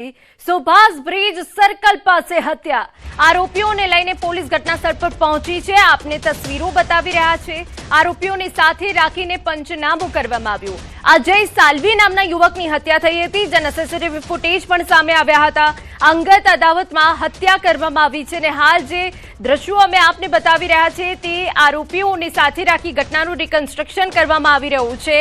Subhash bridge circle પાસે હત્યા આરોપીઓને લઈને પોલીસ ઘટનાસ્થળ પર પહોંચી છે। આપને તસવીરો બતાવી રહ્યા છે। આરોપીઓને સાથે રાખીને પંચનામું કરવામાં આવ્યું। અજય સાલ્વી નામના યુવકની હત્યા થઈ હતી, જેના સીસીટીવી ફૂટેજ પણ સામે આવ્યા હતા। અંગત અદાવતમાં હત્યા કરવામાં આવી છે અને હાલ જે દ્રશ્યો અમે આપને બતાવી રહ્યા છે તે આરોપીઓને સાથે રાખી ઘટનાનું રિકન્સ્ટ્રક્શન કરવામાં આવી રહ્યું છે।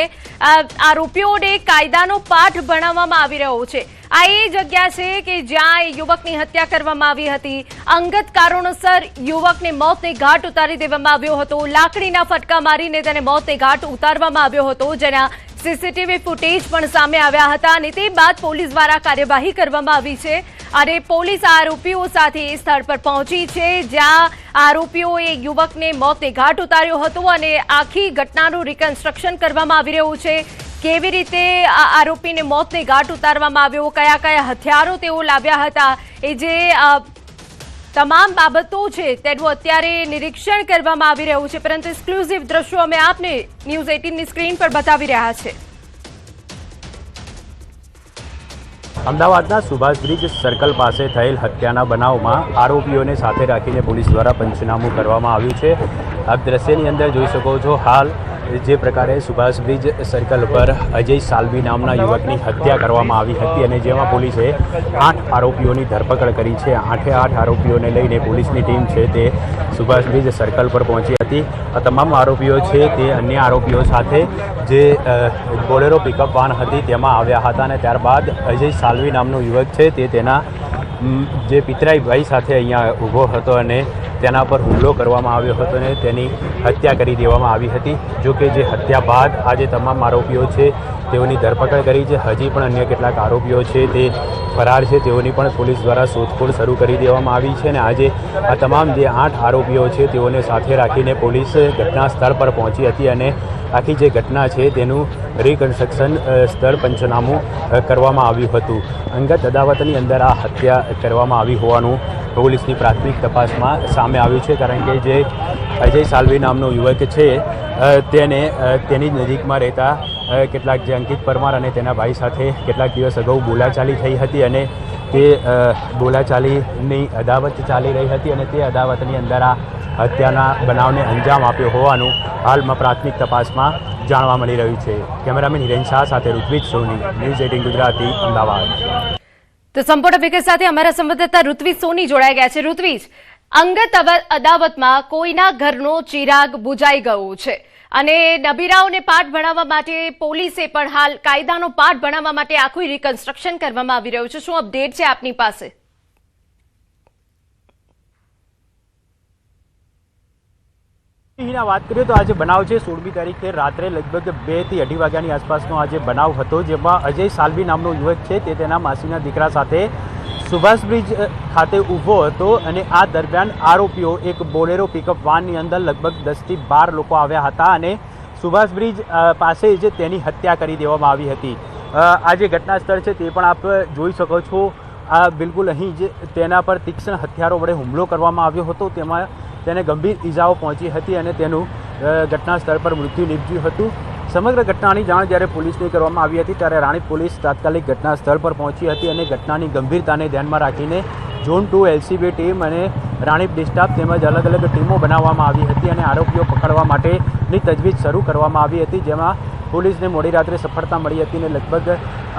આરોપીઓને કાયદાનો પાઠ ભણાવવામાં આવી રહ્યો છે। આ એ જગ્યા છે કે જ્યાં એ યુવકની હત્યા કરવામાં આવી હતી। અંગત કારણોસર યુવકને મોતને ઘાટ ઉતારી દેવામાં આવ્યો હતો। લાકડીના ફટકા મારીને તેને મોતને ઘાટ ઉતારવામાં આવ્યો હતો, જેના સીસીટીવી ફૂટેજ પણ સામે આવ્યા હતા અને તે બાદ પોલીસ દ્વારા કાર્યવાહી કરવામાં આવી છે અને પોલીસ આરોપીઓ સાથે સ્થળ પર પહોંચી છે, જ્યાં આરોપીઓએ યુવકને મોતને ઘાટ ઉતાર્યો હતો અને આખી ઘટનાનું રિકન્સ્ટ્રક્શન કરવામાં આવી રહ્યું છે। કેવી રીતે આરોપીને મોતને ઘાટ ઉતારવામાં આવ્યો, કયા કયા હથિયારો તેઓ લાવ્યા હતા, એ જે તમામ બાબતો છે તેનું અત્યારે નિરીક્ષણ કરવામાં આવી રહ્યું છે। પરંતુ એક્સક્લુઝિવ દ્રશ્યો અમે આપને ન્યૂઝ 18ની સ્ક્રીન પર બતાવી રહ્યા છે। અમદાવાદના સુભાષ બ્રિજ સર્કલ પાસે થયેલ હત્યાના બનાવમાં આરોપીઓને સાથે રાખીને પોલીસ દ્વારા પંચનામું કરવામાં આવ્યું છે। આપ દ્રશ્યની અંદર જોઈ શકો છો હાલ જે પ્રકારે સુભાષ બ્રિજ સર્કલ પર અજય સાલ્વી નામના યુવકની હત્યા કરવામાં આવી હતી અને જેમાં પોલીસે 8 આરોપીઓની ધરપકડ કરી છે। 8 આરોપીઓને લઈને પોલીસની ટીમ છે તે સુભાષ બ્રિજ સર્કલ પર પહોંચી હતી। આ તમામ આરોપીઓ છે તે અન્ય આરોપીઓ સાથે જે બોલેરો પિકઅપ વાન હતી તેમાં આવ્યા હતા અને ત્યારબાદ અજય સાલ્વી નામનો યુવક છે તે તેના જે પિતરાઈ ભાઈ સાથે અહીંયા ઊભો હતો અને તેના પર હુમલો કરવામાં આવ્યો હતો અને તેની હત્યા કરી દેવામાં આવી હતી। જો કે જે હત્યા બાદ આજે તમામ આરોપીઓ છે તેઓની ધરપકડ કરી છે। હજી પણ અન્ય કેટલાક આરોપીઓ છે તે ફરાર છે, તેઓની પણ પોલીસ દ્વારા શોધખોળ શરૂ કરી દેવામાં આવી છે અને આજે આ તમામ જે 8 આરોપીઓ છે તેઓને સાથે રાખીને પોલીસ ઘટના સ્થળ પર પહોંચી હતી અને આખી જે ઘટના છે તેનું રિકન્સ્ટ્રક્શન સ્થળ પંચનામું કરવામાં આવ્યું હતું। અંગત અદાવતની અંદર આ હત્યા કરવામાં આવી હોવાનું પોલીસની પ્રાથમિક તપાસમાં સામે આવ્યું છે, કારણ કે જે અજય સાલ્વી નામનો યુવક છે તેને તેની નજીકમાં રહેતા કેટલાક જે અંકિત પરમાર અને તેના ભાઈ સાથે કેટલાક દિવસ અગાઉ બોલાચાલી થઈ હતી અને તે બોલાચાલીની અદાવત ચાલી રહી હતી અને તે અદાવતની અંદર આ હત્યાના બનાવને અંજામ આપ્યો હોવાનું હાલમાં પ્રાથમિક તપાસમાં જાણવા મળી રહ્યું છે। કેમેરામેન હિરેન શાહ સાથે ઋત્વિજ સોની, ન્યૂઝ 18 ગુજરાતી, અમદાવાદ। તો સંપૂર્ણ વિગત સાથે અમારા સંવાદદાતા ઋત્વિજ સોની જોડાઈ ગયા છે। ઋત્વિજ, અંગત અદાવતમાં કોઈના ઘરનો ચિરાગ બુજાઈ ગયો છે અને નબીરાઓને પાઠ ભણાવવા માટે પોલીસે પણ હાલ કાયદાનો પાઠ ભણાવવા માટે આખું રિકન્સ્ટ્રક્શન કરવામાં આવી રહ્યું છે। શું અપડેટ છે આપની પાસે? વાત કરીએ તો આજે બનાવ છે 16મી તારીખે રાત્રે લગભગ 2 થી 2:30 વાગ્યાની આસપાસનો આજે બનાવ હતો, જેમાં અજય સાલ્વી નામનો યુવક છે તે તેના માસીના દીકરા સાથે સુભાષ બ્રિજ ખાતે ઊભો હતો અને આ દરમિયાન આરોપીઓ એક બોલેરો પિકઅપ વાનની અંદર લગભગ 10 થી 12 લોકો આવ્યા હતા અને સુભાષ બ્રિજ પાસે જ તેની હત્યા કરી દેવામાં આવી હતી। આ જે ઘટના સ્થળ છે તે પણ આપ જોઈ શકો છો। આ બિલકુલ અહીં જ તેના પર તીક્ષ્ણ હથિયારો વડે હુમલો કરવામાં આવ્યો હતો, તેમાં તેને ગંભીર ઈજાઓ પહોંચી હતી અને તેનું ઘટના સ્થળ પર મૃત્યુ નીપજ્યું હતું। સમગ્ર ઘટનાની જાણ જ્યારે પોલીસને કરવામાં આવી હતી ત્યારે રાણીપ પોલીસ તાત્કાલિક ઘટના સ્થળ પર પહોંચી હતી અને ઘટનાની ગંભીરતાને ધ્યાનમાં રાખીને ઝોન 2 LCB ટીમ અને રાણીપ ડિસ્ટાફ તેમજ અલગ અલગ ટીમો બનાવવામાં આવી હતી અને આરોપીઓ પકડવા માટેની તજવીજ શરૂ કરવામાં આવી હતી, જેમાં પોલીસને મોડી રાત્રે સફળતા મળી હતી અને લગભગ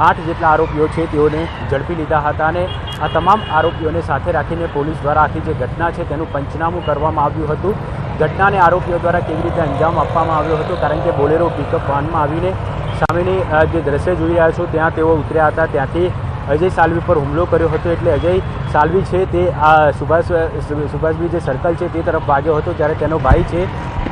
8 જેટલા આરોપીઓ છે તેઓને ઝડપી લીધા હતા અને આ તમામ આરોપીઓને સાથે રાખીને પોલીસ દ્વારા આખી જે ઘટના છે તેનું પંચનામું કરવામાં આવ્યું હતું। ઘટનાને આરોપીઓ દ્વારા કેવી રીતે અંજામ આપવામાં આવ્યો હતો, કારણ કે બોલેરો પિકઅપ વાનમાં આવીને સામેની જે દ્રશ્ય જોઈ રહ્યા છો ત્યાં તેઓ ઉતર્યા હતા, ત્યાંથી અજય સાલ્વી પર હુમલો કર્યો હતો। એટલે અજય સાલ્વી છે તે આ સુભાષ બ્રિજ જે સર્કલ છે તે તરફ ભાગ્યો હતો, જ્યારે તેનો ભાઈ છે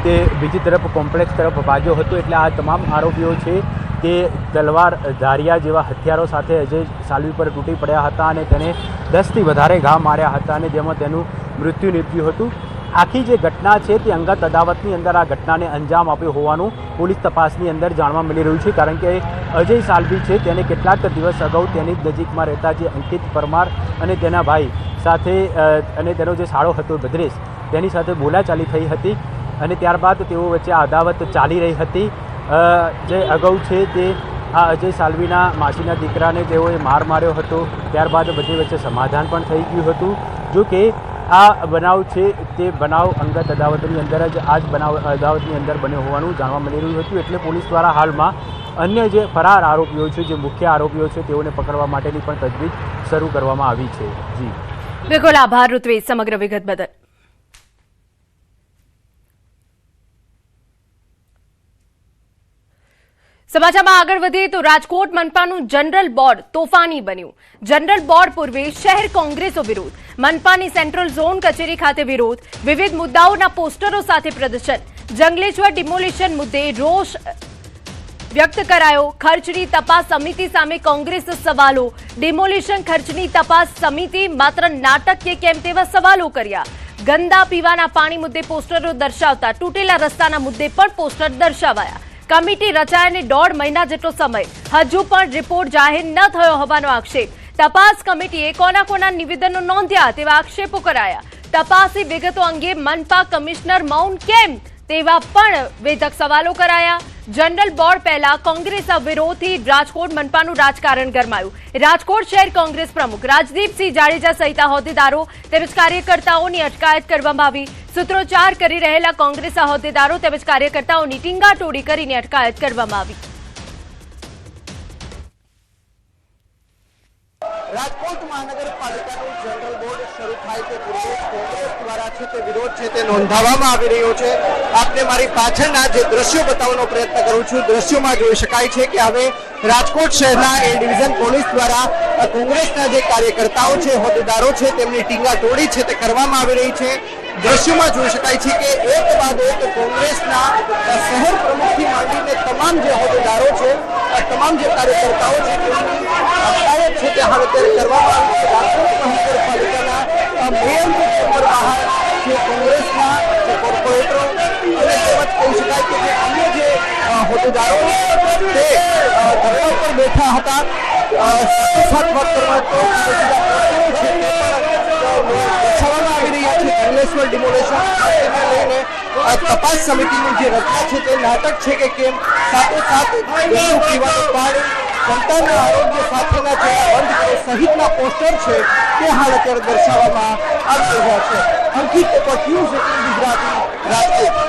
તે બીજી તરફ કોમ્પ્લેક્સ તરફ ભાગ્યો હતો। એટલે આ તમામ આરોપીઓ છે તે તલવાર, ધારિયા જેવા હથિયારો સાથે અજય સાલ્વી પર તૂટી પડ્યા હતા અને તેને 10 થી વધારે ઘા માર્યા હતા અને જેમાં તેનું મૃત્યુ નીપજ્યું હતું। આખી જે ઘટના છે તે અંગત અદાવતની અંદર આ ઘટનાને અંજામ આપ્યો હોવાનું પોલીસ તપાસની અંદર જાણવા મળી રહ્યું છે, કારણ કે અજય સાલ્વી છે તેને કેટલાક દિવસ અગાઉ તેની નજીકમાં રહેતા જે અંકિત પરમાર અને તેના ભાઈ સાથે અને તેનો જે સાળો હતો ભદ્રેશ, તેની સાથે બોલાચાલી થઈ હતી અને ત્યારબાદ તેઓ વચ્ચે આ અદાવત ચાલી રહી હતી। જે અગાઉ છે તે આ અજય સાલ્વીના માસીના દીકરાને તેઓએ માર માર્યો હતો. ત્યારબાદ બંને વચ્ચે સમાધાન પણ થઈ ગયું હતું. જો કે આ બનાવ છે તે બનાવ અંગત અદાવતની અંદર જ આ જ બનાવ અદાવતની અંદર બન્યો હોવાનું જાણવા મળી રહ્યું હતું. એટલે પોલીસ દ્વારા હાલમાં અન્ય જે ફરાર આરોપીઓ છે, જે મુખ્ય આરોપીઓ છે, તેઓને પકડવા માટેની પણ તજવીજ શરૂ કરવામાં આવી છે. જી બિલકુલ, આભાર ઋત્વિજ સમગ્ર વિગત બદલ. સમાચારમાં આગળ વધીએ તો રાજકોટ મનપાનું જનરલ બોર્ડ તોફાની બન્યું. જનરલ બોર્ડ પૂર્વે શહેર કોંગ્રેસો વિરોધ, મનપાની સેન્ટ્રલ ઝોન કચેરી ખાતે વિરોધ, વિવિધ મુદ્દાઓના પોસ્ટરો સાથે પ્રદર્શન, જંગલેશ્વર ડિમોલિશન મુદ્દે રોષ વ્યક્ત કરાયો. ખર્ચની તપાસ સમિતિ સામે કોંગ્રેસ સવાલો, ડિમોલિશન ખર્ચની તપાસ સમિતિ માત્ર નાટક કે કેમ તેવા સવાલો કર્યા. ગંદા પીવાના પાણી મુદ્દે પોસ્ટરો દર્શાવતા તૂટેલા રસ્તાના મુદ્દે પણ પોસ્ટર દર્શાવાયા. કમિટી રચાયાને 1.5 મહિના જેટલો સમય, હજુ પણ રિપોર્ટ જાહેર ન થયો હોવાનો આક્ષેપ. તપાસ કમિટીએ કોના નિવેદનો નોંધ્યા તેવા આક્ષેપો કરાયા. તપાસી વિગતો અંગે મનપા કમિશનર મૌન કેમ તેવા પણ વેધક સવાલો કરાયા. જનરલ બોર્ડ પહેલા કોંગ્રેસના વિરોધથી રાજકોટ મનપાનું રાજકારણ ગરમાયું. રાજકોટ શહેર કોંગ્રેસ પ્રમુખ રાજદીપસિંહ જાડેજા સહિત હોદ્દેદારો તેમજ કાર્યકર્તાઓની અટકાયત કરવામાં આવી. સૂત્રોચ્ચાર કરી રહેલા કોંગ્રેસના હોદ્દેદારો તેમજ કાર્યકર્તાઓની ટીંગાટોળી કરીને અટકાયત કરવામાં આવી. રાજકોટ મહાનગરપાલિકાનું જનરલ બોર્ડ શરૂ થાય તે પૂર્વે કોંગ્રેસ દ્વારા છે તે વિરોધ છે તે નોંધાવવામાં આવી રહ્યો છે. આપને મારી પાછળના જે દ્રશ્યો બતાવવાનો પ્રયત્ન કરું છું. દ્રશ્યોમાં જોઈ શકાય છે કે હવે રાજકોટ શહેરના એ ડિવિઝન પોલીસ દ્વારા કોંગ્રેસના જે કાર્યકર્તાઓ છે, હોદ્દેદારો છે, તેમની ટીંગાટોળી છે તે કરવામાં આવી રહી છે. દ્રશ્યોમાં જોઈ શકાય છે કે એક બાદ એક કોંગ્રેસના શહેર પ્રમુખથી માંડીને તમામ જે હોદ્દેદારો છે, તમામ જે કાર્યકર્તાઓ છે તેમની અટકાયત છે તે હાલ અત્યારે કરવામાં આવી છે. રાજકોટ મહાનગરપાલિકાના મેયરની ચેમ્બર બહાર જે કોંગ્રેસના જે કોર્પોરેટરો અને તેમજ કહી શકાય કે જે અન્ય જે હોદ્દેદારો તે ધરણા પર બેઠા હતા, સાથ વાત કરવા તો છે તે દર્શાવવામાં આવી રહ્યા છે. જંગલેશ્વર ડિમોલિશન લઈને તપાસ સમિતિની જે રચના છે તે નાટક છે કે કેમ, સાથે ગંદુ પીવાનું પાણી, જનતાના આરોગ્ય સાથેના જે બંધ સહિતના પોસ્ટર છે તે હાલ અત્યારે દર્શાવવામાં આવી રહ્યા છે. અંકિત ન્યૂઝ 18 ગુજરાતી, રાજકોટ.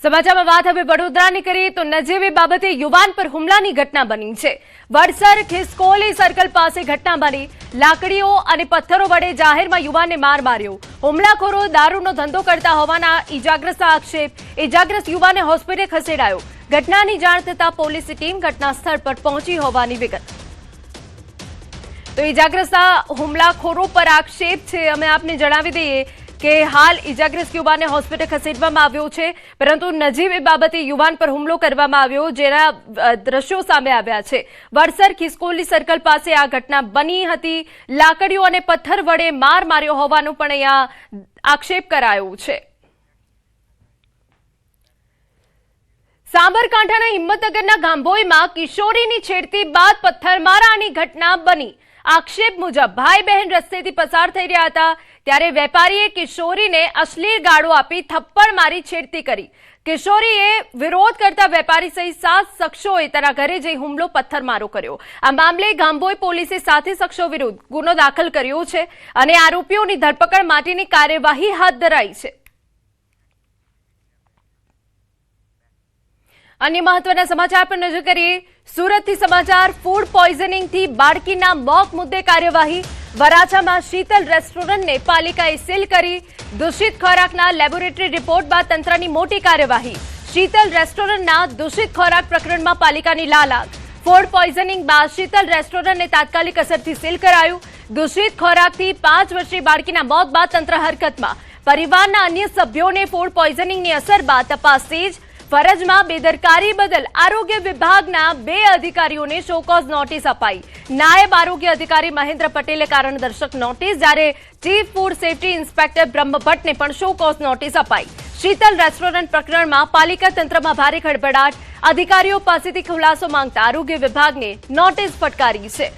સમાચારમાં વાત હવે વડોદરાની કરીએ તો નજીવી બાબતે યુવાન પર હુમલાની ઘટના બની છે. વડસર ખિસકોલી સર્કલ પાસે ઘટના બની. લાકડીઓ અને પથ્થરો વડે જાહેરમાં યુવાનને માર માર્યો. હુમલાખોરો દારૂનો ધંધો કરતા હોવાના ઇજાગ્રસ્ત આક્ષેપ. ઇજાગ્રસ્ત યુવાનને હોસ્પિટલ ખસેડાયો. ઘટનાની જાણ થતાં પોલીસની ટીમ ઘટના સ્થળ પર પહોંચી હોવાની વિગત. તો ઇજાગ્રસ્ત હુમલાખોરો પર આક્ષેપ છે. અમે આપને જણાવી દઈએ કે હાલ ઇજાગ્રસ્ત યુવાનને હોસ્પિટલ ખસેડવામાં આવ્યો છે, પરંતુ નજીવી બાબતે યુવાન પર હુમલો કરવામાં આવ્યો, જેના દ્રશ્યો સામે આવ્યા છે. વડસર ખિસકોલી સર્કલ પાસે આ ઘટના બની હતી. લાકડીઓ અને પથ્થર વડે માર માર્યો હોવાનું પણ અહીંયા આક્ષેપ કરાયો છે. સાબરકાંઠાના હિંમતનગરના ગાંભોઈમાં કિશોરીની છેડતી બાદ પથ્થરમારાની ઘટના બની. આક્ષેપ મુજબ ભાઈ બહેન રસ્તેથી પસાર થઈ રહ્યા હતા ત્યારે વેપારીએ કિશોરીને અશ્લીલ ગાળો આપી થપ્પડ મારી છેડતી કરી. કિશોરીએ વિરોધ કરતા વેપારી સહિત 7 શખ્સોએ તેના ઘરે જઈ હુમલો પથ્થરમારો કર્યો. આ મામલે ગાંભોઈ પોલીસે 7 શખ્સો વિરુદ્ધ ગુનો દાખલ કર્યો છે અને આરોપીઓની ધરપકડ માટેની કાર્યવાહી હાથ ધરાઈ છે. અન્ય મહત્વના સમાચાર પર નજર કરીએ. સુરતથી સમાચાર. ફૂડ પોઈઝનિંગથી બાળકીના મોત મુદ્દે કાર્યવાહી. વરાછામાં શીતલ રેસ્ટોરન્ટને પાલિકાએ સીલ કરી. દૂષિત ખોરાકના લેબોરેટરી રિપોર્ટ બાદ તંત્રની મોટી કાર્યવાહી. શીતલ રેસ્ટોરન્ટના દૂષિત ખોરાક પ્રકરણમાં પાલિકાની લાલાક. ફૂડ પોઈઝનિંગ બાદ શીતલ રેસ્ટોરન્ટને તાત્કાલિક અસરથી સીલ કરાયું. દૂષિત ખોરાકથી 5 વર્ષીય બાળકીના મોત બાદ તંત્ર હરકતમાં. પરિવારના અન્ય સભ્યોને ફૂડ પોઈઝનિંગની અસર બાદ તપાસ તેજ. ફરજમાં બેદરકારી બદલ આરોગ્ય વિભાગના 2 અધિકારીઓને શોકોઝ નોટિસ અપાઈ. નાયબ આરોગ્ય અધિકારી મહેન્દ્ર પટેલે કારણદર્શક નોટિસ, જ્યારે ચીફ ફૂડ સેફટી ઇન્સ્પેક્ટર બ્રહ્મભટ્ટને પણ શોકોઝ નોટિસ અપાઈ. શીતલ રેસ્ટોરન્ટ પ્રકરણમાં પાલિકા તંત્રમાં ભારે ખળભળાટ. અધિકારીઓ પાસેથી ખુલાસો માંગતા આરોગ્ય વિભાગને નોટિસ ફટકારી છે.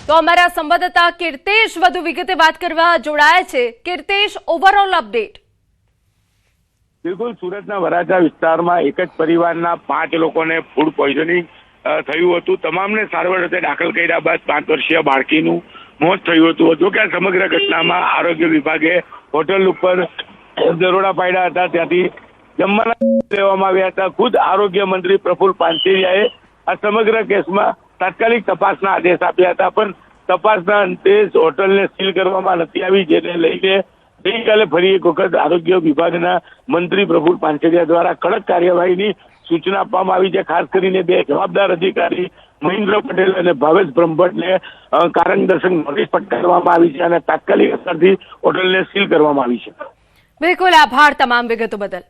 તો અમારા સંવાદદાતા કીર્તેશ વધુ વિગતે વાત કરવા જોડાયા છે. Kirtesh, overall update. બિલકુલ સુરતના વરાછા વિસ્તારમાં એક જ પરિવારના 5 લોકોને ફૂડ પોઈઝનિંગ થયું હતું. તમામને સારવાર અર્થે દાખલ કર્યા બાદ 5 વર્ષીય બાળકીનું મોત થયું હતું. જો કે આ સમગ્ર ઘટનામાં આરોગ્ય વિભાગે હોટલ ઉપર દરોડા પાડ્યા હતા, ત્યાંથી જમવાના લેવામાં આવ્યા હતા. ખુદ આરોગ્ય મંત્રી પ્રફુલ પાનસેરિયાએ આ સમગ્ર કેસમાં તાત્કાલિક તપાસના આદેશ આપ્યા હતા, પણ તપાસના અંતે હોટલને સીલ કરવામાં નથી આવી, જેને લઈને ગઈકાલે ફરી એક વખત આરોગ્ય વિભાગના મંત્રી પ્રફુલ પાનસેરિયા દ્વારા કડક કાર્યવાહીની સૂચના આપવામાં આવી છે. ખાસ કરીને 2 જવાબદાર અધિકારી મહેન્દ્ર પટેલ અને ભાવેશ બ્રહ્મભટ્ટને કારણ દર્શક નોટિસ ફટકારવામાં આવી છે અને તાત્કાલિક અસરથી હોટલને સીલ કરવામાં આવી છે. બિલકુલ, આભાર તમામ વિગતો બદલ.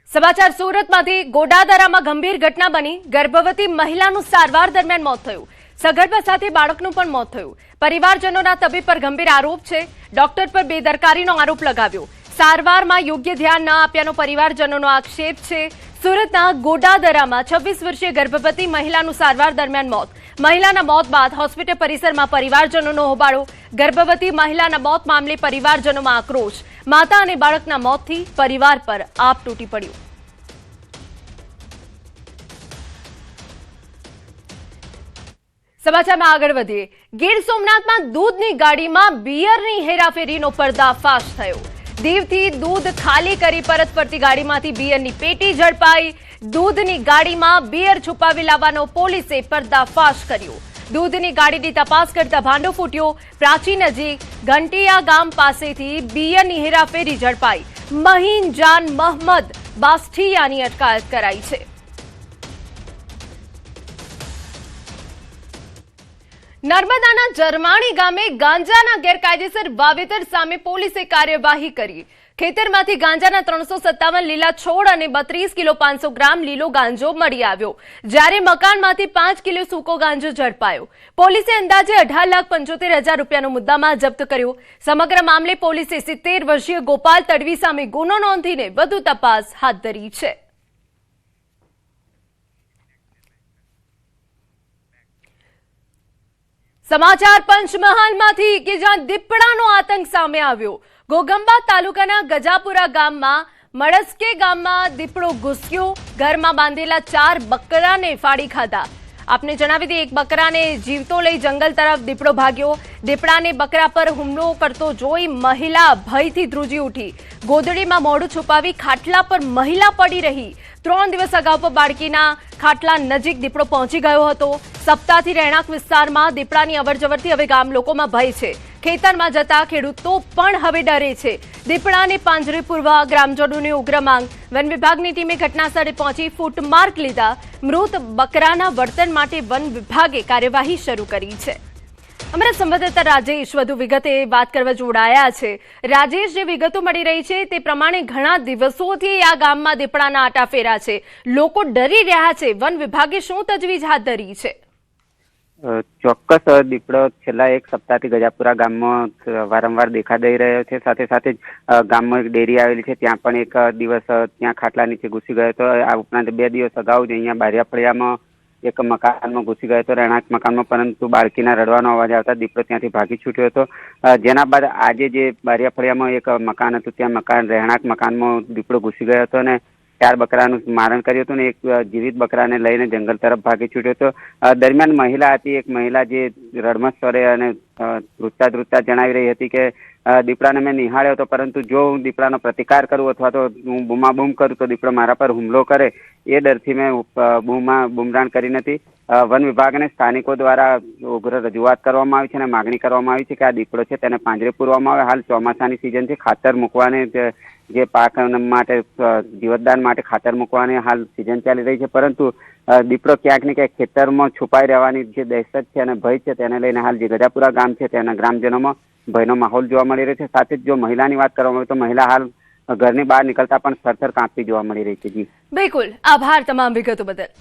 સમાચાર સુરતમાંથી. ગોડાદરામાં ગંભીર ઘટના બની. ગર્ભવતી મહિલાનું સારવાર દરમિયાન મોત થયું. સગર્ભા સાથે બાળકનું પણ મોત થયું. પરિવારજનોના તબીબ પર ગંભીર આરોપ છે. ડોક્ટર પર બેદરકારીનો આરોપ લગાવ્યો. સારવારમાં યોગ્ય ધ્યાન ન આપ્યાનો પરિવારજનોનો આક્ષેપ છે. સુરતના ગોડાદરામાં 26 વર્ષીય ગર્ભવતી મહિલાનું સારવાર દરમિયાન મોત. મહિલાના મોત બાદ હોસ્પિટલ પરિસરમાં પરિવારજનોનો હોબાળો. ગર્ભવતી મહિલાના મોત મામલે પરિવારજનોમાં આક્રોશ. માતા અને બાળકના મોતથી પરિવાર પર આપ તૂટી પડ્યું. સમાચારમાં આગળ વધીએ. ગીર સોમનાથમાં દૂધની ગાડીમાં બિયરની હેરાફેરીનો પર્દાફાશ થયો. દીવથી દૂધ ખાલી કરી પરત ફરતી ગાડીમાંથી બિયરની પેટી ઝડપાઈ. દૂધની ગાડીમાં બિયર છુપાવી લાવવાનો પોલીસે પર્દાફાશ કર્યો. દૂધની ગાડીની તપાસ કરતા ભાંડો ફૂટ્યો. પ્રાચી નજીક ઘંટિયા ગામ પાસેથી બિયરની હેરાફેરી ઝડપાઈ. મહીન જાન મહમદ બાસ્ઠિયાની અટકાયત કરાઈ છે. નર્મદાના જરમાણી ગામે ગાંજાના ગેરકાયદેસર વાવેતર સામે પોલીસે કાર્યવાહી કરી. ખેતરમાંથી ગાંજાના 357 લીલા છોડ અને 32 કિલો 500 ગ્રામ લીલો ગાંજો મળી આવ્યો, જ્યારે મકાનમાંથી 5 કિલો સૂકો ગાંજો ઝડપાયો. પોલીસે અંદાજે 18,75,000 રૂપિયાનો મુદ્દામાલ જપ્ત કર્યો. સમગ્ર મામલે પોલીસે 70 વર્ષીય ગોપાલ તડવી સામે ગુનો નોંધીને વધુ તપાસ હાથ ધરી છે. સમાચાર પંચમહાલમાંથી કે જ્યાં દીપડાનો આતંક સામે આવ્યો. ઘોગંબા તાલુકાના ગજાપુરા ગામમાં મળસ્કે ગામમાં દીપડો ઘૂસ્યો. ઘરમાં બાંધેલા 4 બકરાને ફાડી ખાધા. આપને જણાવી દઈએ, એક બકરાને જીવતો લઈ જંગલ તરફ દીપડો ભાગ્યો. દીપડાને બકરા પર હુમલો કરતો જોઈ મહિલા ભયથી ધ્રુજી ઉઠી. ગોદડીમાં મોઢું છુપાવી ખાટલા પર મહિલા પડી રહી. 3 દિવસ અગાઉ પણ બાળકીના ખાટલા નજીક દીપડો પહોંચી ગયો હતો. સપ્તાહથી રહેણાંક વિસ્તારમાં દીપડાની અવરજવરથી હવે ગામ લોકોમાં ભય છે. ખેતરમાં જતા ખેડૂતો પણ હવે ડરે છે. દીપડાને પાંજરે પૂરવા ગ્રામજનોની ઉગ્ર માંગ. વન વિભાગની ટીમે ઘટનાસ્થળે પહોંચી ફૂટમાર્ક લીધા. મૃત બકરાના વર્તન માટે વન વિભાગે કાર્યવાહી શરૂ કરી છે. અમારા સંવાદદાતા રાજેશ વધુ વિગતે વાત કરવા જોડાયા છે. રાજેશ, જે વિગતો મળી રહી છે તે પ્રમાણે ઘણા દિવસોથી આ ગામમાં દીપડાના આટાફેરા છે. લોકો ડરી રહ્યા છે. વન વિભાગે શું તજવીજ હાથ ધરી છે? ચોક્કસ દીપડો છેલ્લા 1 સપ્તાહથી ગજાપુરા ગામમાં વારંવાર દેખા દઈ રહ્યો છે. સાથે સાથે જ ગામમાં એક ડેરી આવેલી છે, ત્યાં પણ એક દિવસ ત્યાં ખાટલા નીચે ઘૂસી ગયો હતો. આ ઉપરાંત 2 દિવસ અગાઉ જ અહીંયા બારિયા ફળિયામાં એક મકાનમાં ઘૂસી ગયો હતો, રહેણાંક મકાનમાં, પરંતુ બાળકીના રડવાનો અવાજ આવતા દીપડો ત્યાંથી ભાગી છૂટ્યો હતો. જેના બાદ આજે જે બારિયા ફળિયામાં એક મકાન હતું, ત્યાં રહેણાંક મકાનમાં દીપડો ઘૂસી ગયો હતો અને 4 બકરાનું મારણ કર્યું હતું ને એક જીવિત બકરાને લઈને જંગલ તરફ ભાગી છૂટ્યો હતો. દરમિયાન મહિલા હતી, એક મહિલા જે રડમસ સ્વરે અને ધ્રુજતા જણાવી રહી હતી કે દીપડાને મેં નિહાળ્યો હતો, પરંતુ જો હું દીપડાનો પ્રતિકાર કરું અથવા તો હું બૂમાબૂમ કરું તો દીપડો મારા પર હુમલો કરે, એ ડરથી મેં બૂમરાણ કરી નથી. વન વિભાગને સ્થાનિકો દ્વારા ઉગ્ર રજૂઆત કરવામાં આવી છે અને માગણી કરવામાં આવી છે કે આ દીપડો છે તેને પાંજરે પૂરવામાં આવે. હાલ ચોમાસાની સિઝન છે, ખાતર મૂકવાને જે પાક માટે જીવતદાન માટે ખાતર મૂકવાની હાલ સિઝન ચાલી રહી છે, પરંતુ દીપડો ક્યાંક ને ક્યાંક ખેતરમાં છુપાઈ રહેવાની જે દહેશત છે અને ભય છે તેને લઈને હાલ જે ગજાપુરા ગામ છે તેના ગ્રામજનોમાં ભયનો માહોલ જોવા મળી રહ્યો છે. સાથે જ જો મહિલાની વાત કરવામાં આવે તો મહિલા હાલ ઘરની બહાર નીકળતા પણ થરથર કાંપતી જોવા મળી રહી છે. જી બિલકુલ, આભાર તમામ વિગતો બદલ.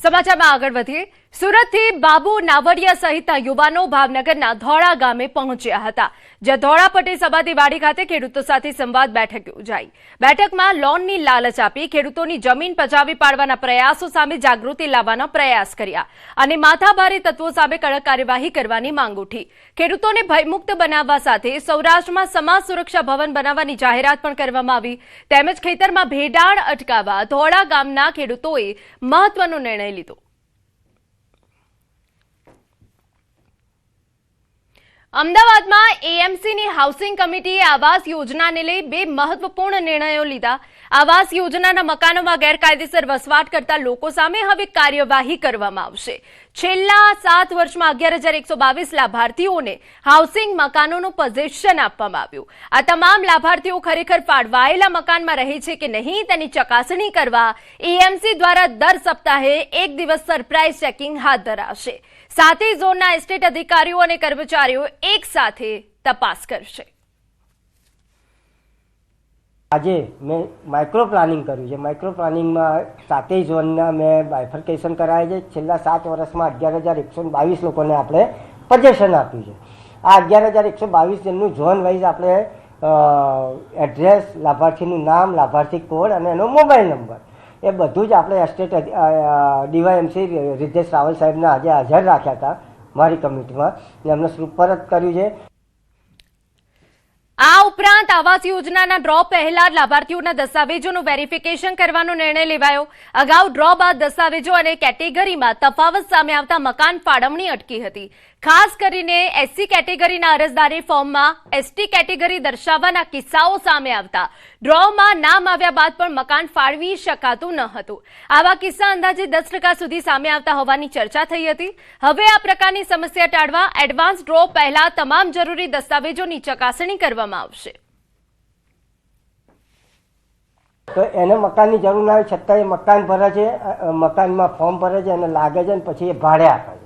સમાચારમાં આગળ વધીએ. સુરતથી બાબુ નાવડિયા સહિતના યુવાનો ભાવનગરના ધોળા ગામે પહોંચ્યા હતા, જ્યાં ધોળા પટેલ સમાધિવાડી ખાતે ખેડૂતો સાથે સંવાદ બેઠક યોજાઈ. બેઠકમાં લોનની લાલચ આપી ખેડૂતોની જમીન પચાવી પાડવાના પ્રયાસો સામે જાગૃતિ લાવવાનો પ્રયાસ કર્યા અને માથાભારે તત્વો સામે કડક કાર્યવાહી કરવાની માંગ ઉઠી. ખેડૂતોને ભયમુક્ત બનાવવા સાથે સૌરાષ્ટ્રમાં સમાજ સુરક્ષા ભવન બનાવવાની જાહેરાત પણ કરવામાં આવી. તેમજ ખેતરમાં ભેડાણ અટકાવવા ધોળા ગામના ખેડૂતોએ મહત્વનો નિર્ણય લીધો. અમદાવાદમાં એએમસીની હાઉસિંગ કમિટીએ આવાસ યોજનાને લઈ 2 મહત્વપૂર્ણ નિર્ણયો લીધા. આવાસ યોજનાના મકાનોમાં ગેરકાયદેસર વસવાટ કરતા લોકો સામે હવે કાર્યવાહી કરવામાં આવશે. છેલ્લા 7 વર્ષમાં 11,122 લાભાર્થીઓને હાઉસિંગ મકાનોનું પોઝેશન આપવામાં આવ્યું. આ તમામ લાભાર્થીઓ ખરેખર ફાળવાયેલા મકાનમાં રહે છે કે નહીં તેની ચકાસણી કરવા એએમસી દ્વારા દર સપ્તાહે 1 દિવસ સરપ્રાઇઝ ચેકિંગ હાથ ધરાશે. સાથે ઝોનના એસ્ટેટ અધિકારીઓ અને કર્મચારીઓ એક સાથે તપાસ કરશે. આજે મેં માઇક્રો પ્લાનિંગ કર્યું છે. માઇક્રો પ્લાનિંગમાં 7 ઝોનના મેં બાયફર્કેશન કરાય છે. છેલ્લા 7 વર્ષમાં 11,122 લોકોને આપણે પોઝેશન આપ્યું છે. આ 11,122 જણનું ઝોન વાઇઝ આપણે એડ્રેસ, લાભાર્થીનું નામ, લાભાર્થી કોડ અને એનો મોબાઈલ નંબર એ બધું જ આપણે એસ્ટેટ ડીવાયએમસી રિદ્ધેશ રાવલ સાહેબને આજે હાજર રાખ્યા હતા મારી કમિટીમાં. એમને સુપરત કર્યું છે. આ ઉપરાંત આવાસ યોજનાના ડ્રો પહેલા લાભાર્થીઓના દસ્તાવેજોનું વેરિફિકેશન કરવાનો નિર્ણય લેવાયો. અગાઉ ડ્રો બાદ દસ્તાવેજો અને કેટેગરીમાં તફાવત સામે આવતા મકાન ફાળવણી અટકી હતી. ખાસ કરીને એસસી કેટેગરીના અરજદારે ફોર્મમાં એસટી કેટેગરી દર્શાવવાના કિસ્સાઓ સામે આવતા ડ્રોમાં નામ આવ્યા બાદ પણ મકાન ફાળવી શકાતું ન હતું. આવા કિસ્સા અંદાજે 10% સુધી સામે આવતા હોવાની ચર્ચા થઈ હતી. હવે આ પ્રકારની સમસ્યા ટાળવા એડવાન્સ ડ્રો પહેલા તમામ જરૂરી દસ્તાવેજોની ચકાસણી કરવામાં આવશે. તો એને મકાનની જરૂર ના હોય છતાં એ મકાન ભરે છે, મકાનમાં ફોર્મ ભરે છે અને લાગે છે અને પછી એ ભાડે આપે છે.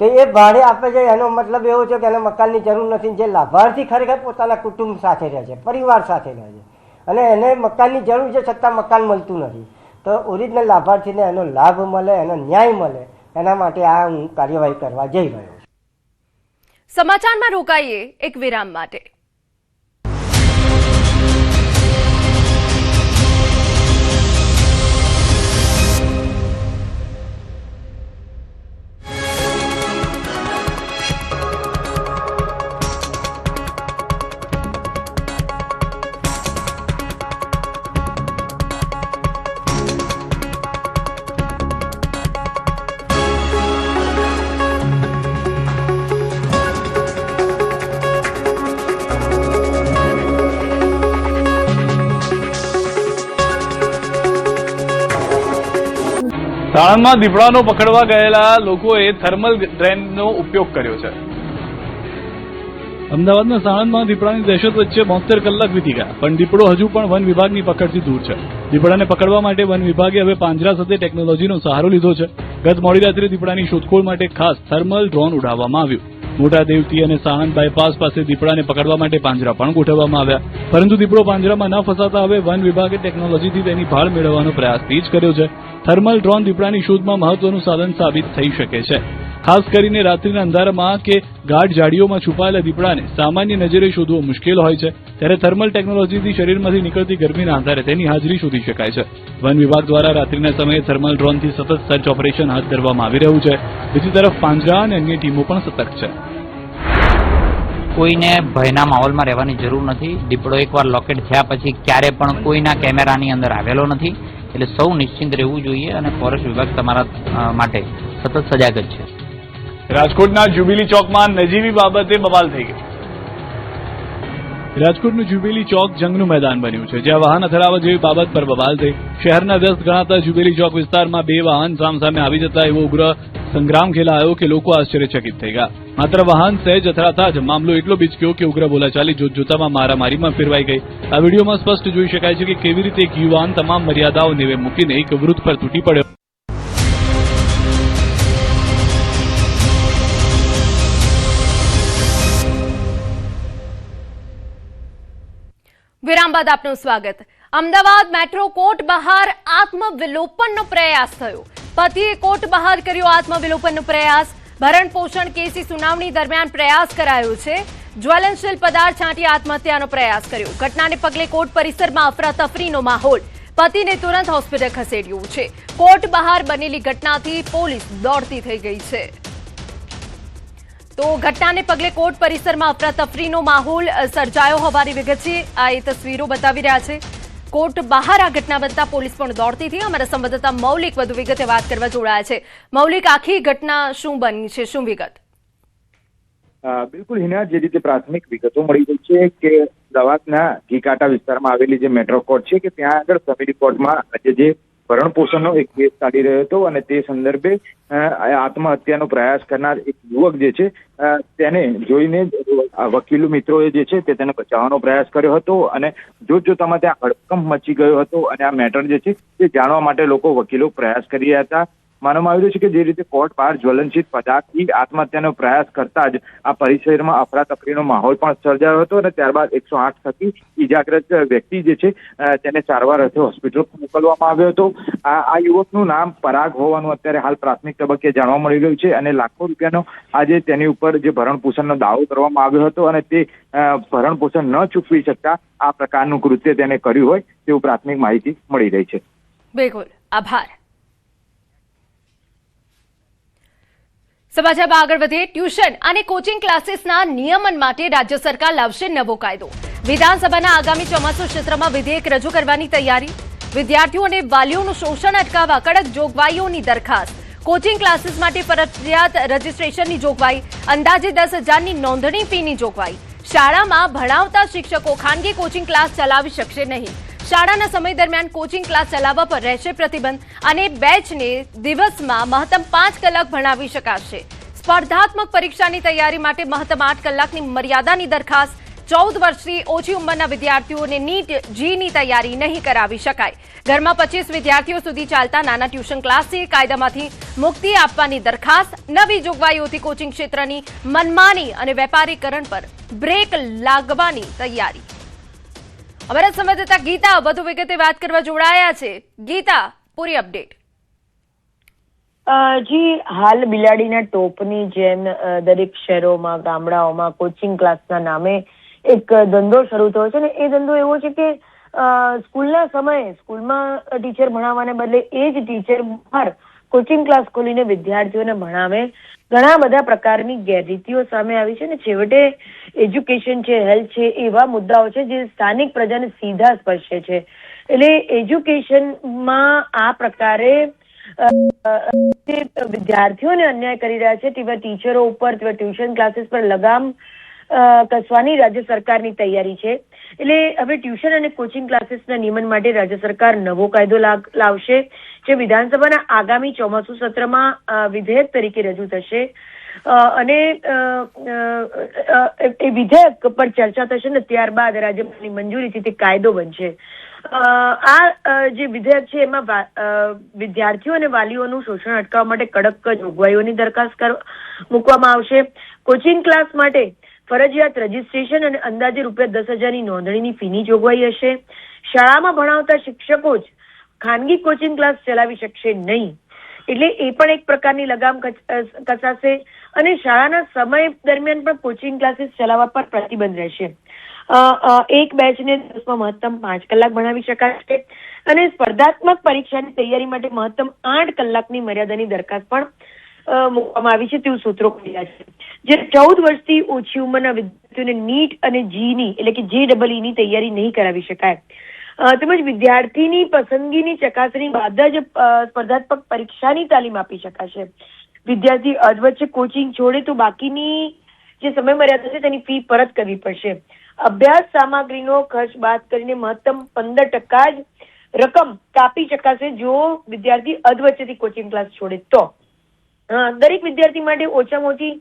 તો એ ભાડે આપે છે એનો મતલબ એવો છે કે એને મકાનની જરૂર નથી. જે લાભાર્થી ખરેખર પોતાના કુટુંબ સાથે રહે છે, પરિવાર સાથે રહે છે અને એને મકાનની જરૂર છે છતાં મકાન મળતું નથી. તો ઓરિજિનલ લાભાર્થીને એનો લાભ મળે, એનો ન્યાય મળે, એના માટે આ હું કાર્યવાહી કરવા જઈ રહ્યો છું. સમાચારમાં રોકાઈએ એક વિરામ માટે. સાણંદમાં દીપડાનો પકડવા ગયેલા લોકોએ થર્મલ ડ્રેનનો ઉપયોગ કર્યો છે. અમદાવાદના સાણંદમાં દીપડાની દહેશત વચ્ચે 72 કલાક વીતી ગયા, પણ દીપડો હજુ પણ વન વિભાગની પકડથી દૂર છે. દીપડાને પકડવા માટે વન વિભાગે હવે પાંજરા સાથે ટેકનોલોજીનો સહારો લીધો છે. ગત મોડી રાત્રે દીપડાની શોધખોળ માટે ખાસ થર્મલ ડ્રોન ઉડાવવામાં આવ્યું. મોટા દેવતી અને સાણંદ બાયપાસ પાસે દીપડાને પકડવા માટે પાંજરા પણ ગોઠવવામાં આવ્યા, પરંતુ દીપડો પાંજરામાં ન ફસાતા હવે વન વિભાગે ટેકનોલોજીથી તેની ભાળ મેળવવાનો પ્રયાસ તેજ કર્યો છે. થર્મલ ડ્રોન દીપડાની શોધમાં મહત્વનું સાધન સાબિત થઈ શકે છે. ખાસ કરીને રાત્રિના અંધારામાં કે ગાઢ ઝાડીઓમાં છુપાયેલા દીપડાને સામાન્ય નજરે શોધવો મુશ્કેલ હોય છે, ત્યારે થર્મલ ટેકનોલોજીથી શરીરમાંથી નીકળતી ગરમીના આધારે તેની હાજરી શોધી શકાય છે. વન વિભાગ દ્વારા રાત્રિના સમયે થર્મલ ડ્રોનથી સતત સર્ચ ઓપરેશન હાથ ધરવામાં આવી રહ્યું છે. બીજી તરફ પાંજરા અને અન્ય ટીમો પણ સતર્ક છે. કોઈને ભયના માહોલમાં રહેવાની જરૂર નથી. દીપડો એકવાર લોકેટ થયા પછી ક્યારે પણ કોઈના કેમેરાની અંદર આવેલો નથી, એટલે સૌ નિશ્ચિંત રહેવું જોઈએ અને ફોરેસ્ટ વિભાગ તમારા માટે સતત સજાગ જ છે. રાજકોટના જ્યુબિલી ચોકમાં નજીવી બાબતે બવાલ થઈ ગઈ. રાજકોટનું જ્યુબિલી ચોક જંગનું મેદાન બન્યું છે, જ્યાં વાહન અથડાવા જેવી બાબત પર બવાલ થઈ. શહેરના વ્યસ્ત ગણાતા જ્યુબિલી ચોક વિસ્તારમાં 2 વાહન સામસામે આવી જતા એવો ઉગ્ર સંગ્રામ ખેલાયો કે લોકો આશ્ચર્યચકિત થઈ ગયા. માત્ર વાહન સહેજ અથડાતા જ મામલો એટલો બીચક્યો કે ઉગ્ર બોલાચાલી જોતજોતામાં મારામારીમાં ફેરવાઈ ગઈ. આ વિડીયોમાં સ્પષ્ટ જોઈ શકાય છે કે કેવી રીતે એક યુવાન તમામ મર્યાદાઓ નેવે મૂકીને એક વૃદ્ધ પર તૂટી પડ્યો. વિરામ બાદ આપનું સ્વાગત. અમદાવાદ મેટ્રો કોર્ટ બહાર આત્મવિલોપનનો પ્રયાસ થયો. પતિએ કોર્ટ બહાર કર્યો આત્મવિલોપનનો પ્રયાસ. ભરણ પોષણ કેસની સુનાવણી દરમિયાન પ્રયાસ કરાયો છે. જ્વલનશીલ પદાર્થ છાંટી આત્મહત્યાનો પ્રયાસ કર્યો. ઘટનાને પગલે કોર્ટ પરિસરમાં અફરાતફરીનો માહોલ. પતિને તુરંત હોસ્પિટલ ખસેડ્યું છે. કોર્ટ બહાર બનેલી ઘટનાથી પોલીસ દોડતી થઈ ગઈ છે. તો ઘટનાને પગલે કોર્ટ પરિસરમાં અફરાતફરીનો માહોલ સર્જાયો હોવાની વિગત છે. આ એ તસવીરો બતાવી રહ્યા છે. કોર્ટ બહાર આ ઘટના બનતા પોલીસ પણ દોડતી હતી. અમારા સંવાદદાતા મૌલિક વધુ વિગતે વાત કરવા જોડાયા છે. મૌલિક, આખી ઘટના શું બની છે, શું વિગત? બિલકુલ હિના, જે રીતે પ્રાથમિક વિગતો મળી રહી છે કે અમદાવાદના ઘીકાંટા વિસ્તારમાં આવેલી જે મેટ્રો કોર્ટ છે કે ત્યાં આગળ ફેમિલી કોર્ટમાં આજે જે ભરણ પોષણનો એક કેસ ચાલી રહ્યો હતો અને તે સંદર્ભે આત્મહત્યાનો પ્રયાસ કરનાર એક યુવક જે છે તેને જોઈને વકીલો મિત્રોએ જે છે તે તેને બચાવવાનો પ્રયાસ કર્યો હતો અને જોતજોતામાં ત્યાં હડકંપ મચી ગયો હતો અને આ મેટર જે છે તે જાણવા માટે લોકો વકીલો પ્રયાસ કરી રહ્યા હતા. માનવામાં આવી રહ્યું છે કે જે રીતે કોર્ટ બહાર જ્વલનશીલ પદાર્થથી આત્મહત્યાનો પ્રયાસ કરતા જ આ પરિસરમાં અફરાતફરીનો માહોલ પણ સર્જાયો હતો અને ત્યારબાદ 108 થકી ઈજાગ્રસ્ત વ્યક્તિ જે છે તેને સારવાર અર્થે હોસ્પિટલ મોકલવામાં આવ્યો હતો. આ યુવકનું નામ પરાગ હોવાનું અત્યારે હાલ પ્રાથમિક તબક્કે જાણવા મળી રહ્યું છે અને લાખો રૂપિયાનો આજે તેની ઉપર જે ભરણ પોષણનો દાવો કરવામાં આવ્યો હતો અને તે ભરણ પોષણ ન ચૂકવી શકતા આ પ્રકારનું કૃત્ય તેને કર્યું હોય તેવું પ્રાથમિક માહિતી મળી રહી છે. બિલકુલ, આભાર. સમાચારમાં આગળ વધીએ. ટ્યુશન અને કોચિંગ ક્લાસીસના નિયમન માટે રાજ્ય સરકાર લાવશે નવો કાયદો. વિધાનસભાના આગામી ચોમાસુ ક્ષેત્રમાં વિધેયક રજૂ કરવાની તૈયારી. વિદ્યાર્થીઓ અને વાલીઓનું શોષણ અટકાવવા કડક જોગવાઈઓની દરખાસ્ત. કોચિંગ ક્લાસીસ માટે ફરજિયાત રજીસ્ટ્રેશનની જોગવાઈ. અંદાજે 10,000ની નોંધણી ફીની જોગવાઈ. શાળામાં ભણાવતા શિક્ષકો ખાનગી કોચિંગ ક્લાસ ચલાવી શકશે નહીં. શાળાના સમય દરમિયાન કોચિંગ ક્લાસ ચલાવવા પર રહેશે પ્રતિબંધ અને બેચને દિવસમાં મહત્તમ 5 કલાક ભણાવી શકાશે. સ્પર્ધાત્મક પરીક્ષાની તૈયારી માટે મહત્તમ 8 કલાકની મર્યાદાની દરખાસ્ત. 14 વર્ષથી ઓછી ઉંમરના વિદ્યાર્થીઓને નીટ જીની તૈયારી નહીં કરાવી શકાય. ઘરમાં 25 વિદ્યાર્થીઓ સુધી ચાલતા નાના ટ્યુશન ક્લાસથી કાયદામાંથી મુક્તિ આપવાની દરખાસ્ત. નવી જોગવાઈઓથી કોચિંગ ક્ષેત્રની મનમાની અને વેપારીકરણ પર બ્રેક લાગવાની તૈયારી. અમારા સંવાદદાતા ગીતા વધુ વિગતે વાત કરવા જોડાયા છે. ગીતા, પૂરી અપડેટ. જી, હાલ બિલાડીના ટોપની જેમ દરેક શહેરોમાં, ગામડાઓમાં કોચિંગ ક્લાસના નામે એક ધંધો શરૂ થયો છે ને એ ધંધો એવો છે કે સ્કૂલના સમયે સ્કૂલમાં ટીચર ભણાવવાને બદલે એ જ ટીચર બહાર કોચિંગ ક્લાસ ખોલીને વિદ્યાર્થીઓને ભણાવે. ઘણા બધા પ્રકારની ગેરરીતિઓ સામે આવી છે ને છેવટે એજ્યુકેશન છે, હેલ્થ છે, એવા મુદ્દાઓ છે જે સ્થાનિક પ્રજાને સીધા સ્પર્શે છે. એટલે એજ્યુકેશનમાં આ પ્રકારે વિદ્યાર્થીઓને અન્યાય કરી રહ્યા છે તેવા ટીચરો ઉપર, તેવા ટ્યુશન ક્લાસીસ પર લગામ કસવાની રાજ્ય સરકારની તૈયારી છે. એટલે હવે ટ્યુશન અને કોચિંગ ક્લાસીસના નિયમન માટે રાજ્ય સરકાર નવો કાયદો લાવશે જે વિધાનસભાના આગામી ચોમાસુ સત્રમાં વિધેયક તરીકે રજૂ થશે અને એ વિધેયક પર ચર્ચા થશે ને ત્યારબાદ રાજ્યપાલની મંજૂરીથી તે કાયદો બનશે. આ જે વિધેયક છે એમાં વિદ્યાર્થીઓ અને વાલીઓનું શોષણ અટકાવવા માટે કડક જોગવાઈઓની દરખાસ્ત મૂકવામાં આવશે. કોચિંગ ક્લાસ માટે ફરજિયાત રજીસ્ટ્રેશન અને અંદાજે ₹10,000ની નોંધણીની ફીની જોગવાઈ હશે. શાળામાં ભણાવતા શિક્ષકો જ ખાનગી કોચિંગ ક્લાસ ચલાવી શકશે નહીં. એટલે એ પણ એક પ્રકારની લગામ કસાશે અને શાળાના સમય દરમિયાન પણ કોચિંગ ક્લાસીસ ચલાવવા પર પ્રતિબંધ રહેશે. એક બેચને દિવસમાં મહત્તમ 5 કલાક ભણાવી શકાશે અને સ્પર્ધાત્મક પરીક્ષાની તૈયારી માટે મહત્તમ 8 કલાકની મર્યાદાની દરખાસ્ત પણ મૂકવામાં આવી છે તેવું સૂત્રો કહ્યા છે. જે 14 વર્ષથી ઓછી ઉંમરના વિદ્યાર્થીઓને નીટ અને જીની એટલે કે JEE તૈયારી નહીં કરાવી શકાય. તેમજ વિદ્યાર્થીની પસંદગીની ચકાસણી બાદ જ સ્પર્ધાત્મક પરીક્ષાની તાલીમ આપી શકાશે. વિદ્યાર્થી અધવચ્ચે કોચિંગ છોડે તો બાકીની જે સમય મર્યાદા છે તેની ફી પરત કરવી પડશે. અભ્યાસ સામગ્રીનો ખર્ચ બાદ કરીને મહત્તમ 15% જ રકમ કાપી શકાશે જો વિદ્યાર્થી અધવચ્ચેથી કોચિંગ ક્લાસ છોડે તો. દરેક વિદ્યાર્થી માટે ઓછામાં ઓછી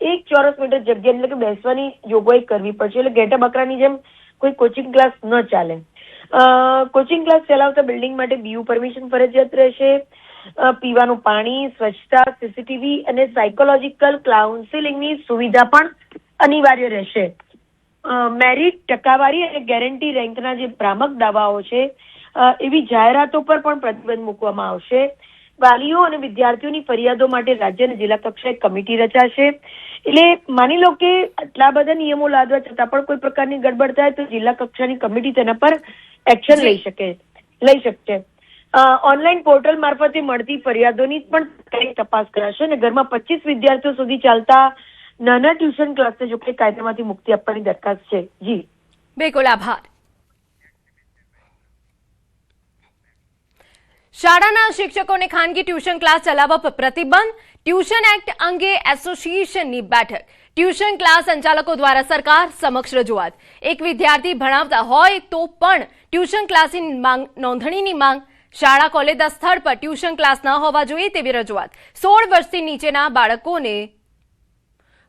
1 ચોરસ મીટર જગ્યા એટલે કે બેસવાની જોગવાઈ કરવી પડશે. એટલે ઘેટા બકરાની જેમ કોઈ કોચિંગ ક્લાસ ન ચાલે. કોચિંગ ક્લાસ ચલાવતા બિલ્ડિંગ માટે BU પરમિશન ફરજિયાત રહેશે. પીવાનું પાણી, સ્વચ્છતા, CCTV અને સાયકોલોજીકલ કાઉન્સેલિંગની સુવિધા પણ અનિવાર્ય રહેશે. મેરિટ, ટકાવારી અને ગેરંટી રેન્કના જે ભ્રામક દાવાઓ છે એવી જાહેરાતો પર પણ પ્રતિબંધ મૂકવામાં આવશે. વાલીઓ અને વિદ્યાર્થીઓની ફરિયાદો માટે રાજ્ય અને જિલ્લા કક્ષાએ કમિટી રચાશે. એટલે માની લો કે આટલા બધા નિયમો લાદવા છતાં પણ કોઈ પ્રકારની ગડબડ થાય તો જિલ્લા કક્ષાની કમિટી તેના પર એક્શન લઈ શકશે. ઓનલાઈન પોર્ટલ મારફતે મળતી ફરિયાદોની પણ તપાસ કરાશે અને ઘરમાં 25 વિદ્યાર્થીઓ સુધી ચાલતા નાના ટ્યુશન ક્લાસને જો કે કાયદામાંથી મુક્તિ આપવાની દરખાસ્ત છે. જી બિલકુલ, આભાર. શાળાના શિક્ષકોને ખાનગી ટ્યુશન ક્લાસ ચલાવવા પર પ્રતિબંધ. ટ્યુશન એક્ટ અંગે એસોસિએશનની બેઠક. ટ્યુશન ક્લાસ સંચાલકો દ્વારા સરકાર સમક્ષ રજૂઆત. એક વિદ્યાર્થી ભણાવતા હોય તો પણ ટ્યુશન ક્લાસની નોંધણીની માંગ. શાળા કોલેજના સ્થળ પર ટ્યુશન ક્લાસ ન હોવા જોઈએ તેવી રજૂઆત. 16 વર્ષથી નીચેના બાળકોને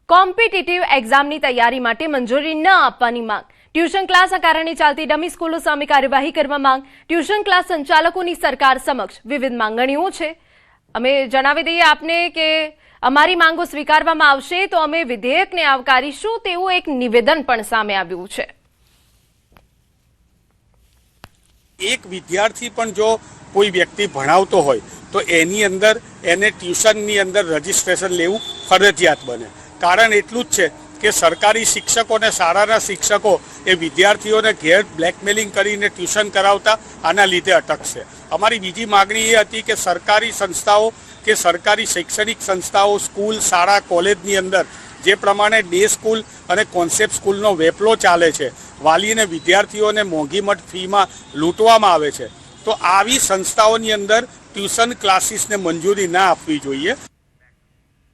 કોમ્પિટિટિવ એક્ઝામની તૈયારી માટે મંજૂરી ન આપવાની માંગ. ટ્યુશન ક્લાસના કારણે ચાલતી ડમી સ્કૂલો સામે કાર્યવાહી કરવા માંગ. ટ્યુશન ક્લાસ સંચાલકોની સરકાર સમક્ષ વિવિધ માંગણીઓ છે. અમે જણાવી દઈએ આપને કે અમારી માંગો સ્વીકારવામાં આવશે તો અમે વિધેયકને આવકારીશું તેવું એક નિવેદન પણ સામે આવ્યું છે. એક વિદ્યાર્થી પણ જો કોઈ વ્યક્તિ ભણાવતો હોય તો એની અંદર એને ટ્યુશનની અંદર રજીસ્ટ્રેશન લેવું ફરજિયાત બને. કારણ એટલું જ છે કે સરકારી શિક્ષકો અને શાળાના શિક્ષકો એ વિદ્યાર્થીઓને ઘેર બ્લેકમેલિંગ કરીને ટ્યુશન કરાવતા આના લીધે અટકશે. અમારી બીજી માગણી એ હતી કે સરકારી સંસ્થાઓ કે સરકારી શૈક્ષણિક સંસ્થાઓ, સ્કૂલ, શાળા, કોલેજની અંદર જે પ્રમાણે ડે સ્કૂલ અને કોન્સેપ્ટ સ્કૂલનો વેપલો ચાલે છે, વાલી અને વિદ્યાર્થીઓને મોંઘીમઠ ફીમાં લૂંટવામાં આવે છે, તો આવી સંસ્થાઓની અંદર ટ્યુશન ક્લાસીસને મંજૂરી ના આપવી જોઈએ.